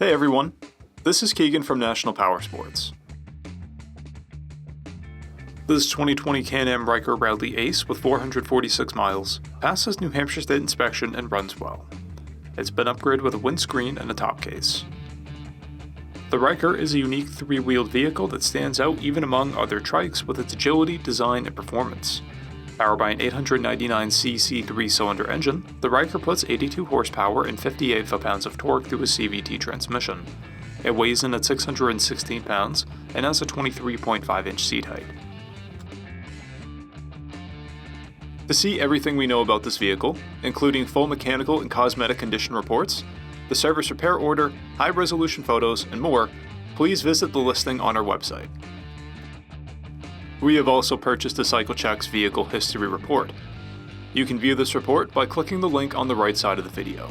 Hey everyone, this is Keegan from National Powersports. This 2020 Can-Am RYKER Rally Ace with 446 miles passes New Hampshire State inspection and runs well. It's been upgraded with a windscreen and a top case. The RYKER is a unique three-wheeled vehicle that stands out even among other trikes with its agility, design, and performance. Powered by an 899cc 3-cylinder engine, the RYKER puts 82 horsepower and 58 foot-pounds of torque through a CVT transmission. It weighs in at 616 pounds and has a 23.5-inch seat height. To see everything we know about this vehicle, including full mechanical and cosmetic condition reports, the service repair order, high-resolution photos, and more, please visit the listing on our website. We have also purchased a CycleCheck's Vehicle History Report. You can view this report by clicking the link on the right side of the video.